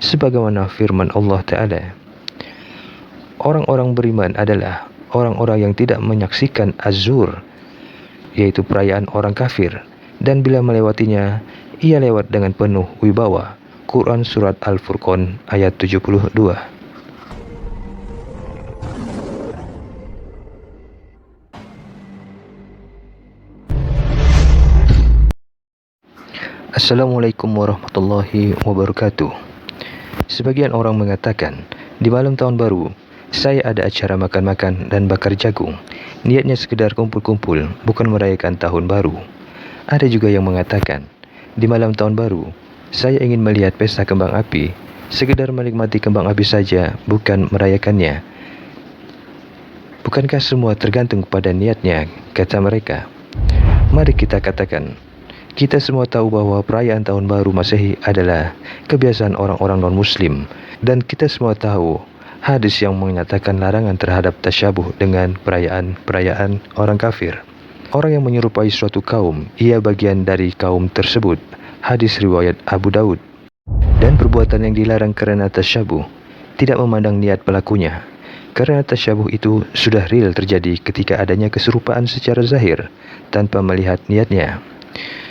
sebagaimana firman Allah Ta'ala, orang-orang beriman adalah orang-orang yang tidak menyaksikan Az-Zur, yaitu perayaan orang kafir, dan bila melewatinya, ia lewat dengan penuh wibawa. Quran Surat Al-Furqan ayat 72. Assalamualaikum warahmatullahi wabarakatuh. Sebagian orang mengatakan, di malam tahun baru, saya ada acara makan-makan dan bakar jagung. Niatnya sekedar kumpul-kumpul, bukan merayakan tahun baru. Ada juga yang mengatakan, di malam tahun baru, saya ingin melihat pesta kembang api, sekedar menikmati kembang api saja, bukan merayakannya. Bukankah semua tergantung pada niatnya, kata mereka. Mari kita katakan, kita semua tahu bahwa perayaan tahun baru Masehi adalah kebiasaan orang-orang non-Muslim, dan kita semua tahu hadis yang menyatakan larangan terhadap tasyabuh dengan perayaan orang kafir. Orang yang menyerupai suatu kaum, ia bagian dari kaum tersebut. Hadis riwayat Abu Daud. Dan perbuatan yang dilarang kerana tasyabuh tidak memandang niat pelakunya, kerana tasyabuh itu sudah real terjadi ketika adanya keserupaan secara zahir tanpa melihat niatnya.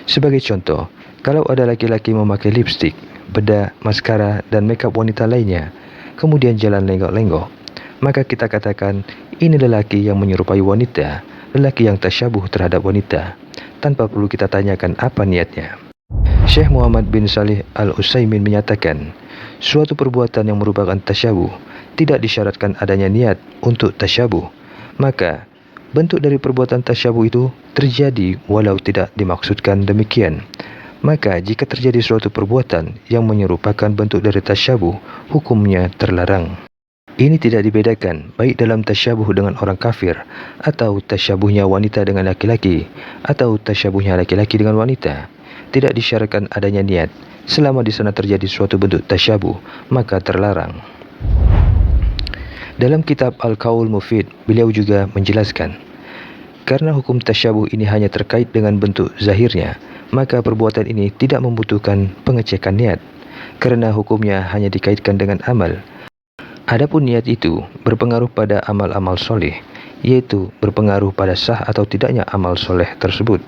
Sebagai contoh, kalau ada laki-laki memakai lipstik, bedak, maskara dan makeup wanita lainnya, kemudian jalan lenggok-lenggok, maka kita katakan ini lelaki yang menyerupai wanita, lelaki yang tasyabuh terhadap wanita, tanpa perlu kita tanyakan apa niatnya. Syekh Muhammad bin Salih Al-Utsaimin menyatakan, suatu perbuatan yang merupakan tasyabuh tidak disyaratkan adanya niat untuk tasyabuh, maka bentuk dari perbuatan tasyabuh itu terjadi walau tidak dimaksudkan demikian. Maka jika terjadi suatu perbuatan yang menyerupakan bentuk dari tasyabuh, hukumnya terlarang. Ini tidak dibedakan baik dalam tasyabuh dengan orang kafir, atau tasyabuhnya wanita dengan laki-laki, atau tasyabuhnya laki-laki dengan wanita. Tidak disyaratkan adanya niat. Selama di sana terjadi suatu bentuk tasyabuh, maka terlarang. Dalam kitab Al-Qaul Mufid, beliau juga menjelaskan, karena hukum tasyabuh ini hanya terkait dengan bentuk zahirnya, maka perbuatan ini tidak membutuhkan pengecekan niat, kerana hukumnya hanya dikaitkan dengan amal. Adapun niat itu berpengaruh pada amal-amal soleh, yaitu berpengaruh pada sah atau tidaknya amal soleh tersebut.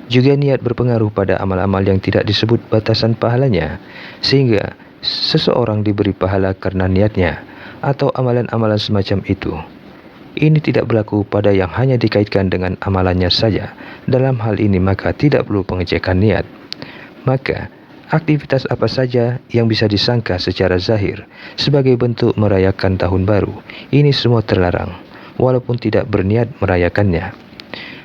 Juga niat berpengaruh pada amal-amal yang tidak disebut batasan pahalanya, sehingga seseorang diberi pahala karena niatnya, atau amalan-amalan semacam itu. Ini tidak berlaku pada yang hanya dikaitkan dengan amalannya saja. Dalam hal ini maka tidak perlu pengecekan niat. Maka aktivitas apa saja yang bisa disangka secara zahir sebagai bentuk merayakan tahun baru, ini semua terlarang, walaupun tidak berniat merayakannya.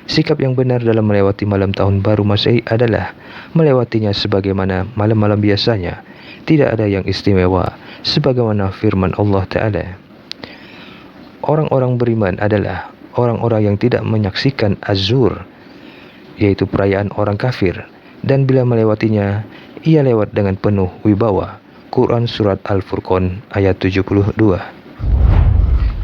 Sikap yang benar dalam melewati malam tahun baru Masehi adalah melewatinya sebagaimana malam-malam biasanya. Tidak ada yang istimewa, sebagaimana firman Allah Ta'ala, orang-orang beriman adalah orang-orang yang tidak menyaksikan Az-Zur, yaitu perayaan orang kafir, dan bila melewatinya, ia lewat dengan penuh wibawa. Quran Surat Al-Furqan ayat 72.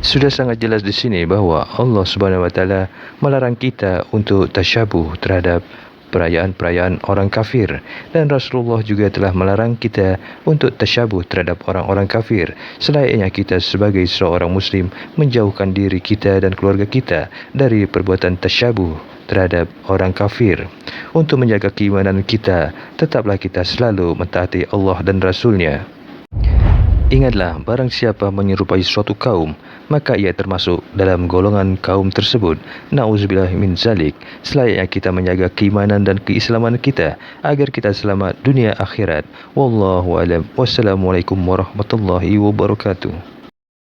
Sudah sangat jelas di sini bahwa Allah Subhanahu wa Ta'ala melarang kita untuk tasyabuh terhadap perayaan-perayaan orang kafir, dan Rasulullah juga telah melarang kita untuk tasyabuh terhadap orang-orang kafir. Selayaknya kita sebagai seorang muslim menjauhkan diri kita dan keluarga kita dari perbuatan tasyabuh terhadap orang kafir. Untuk menjaga keimanan kita, tetaplah kita selalu mentaati Allah dan Rasulnya. Ingatlah, barang siapa menyerupai suatu kaum, maka ia termasuk dalam golongan kaum tersebut. Na'udzubillah min zalik. Selayaknya kita menjaga keimanan dan keislaman kita agar kita selamat dunia akhirat. Wallahu a'lam. Wassalamualaikum warahmatullahi wabarakatuh.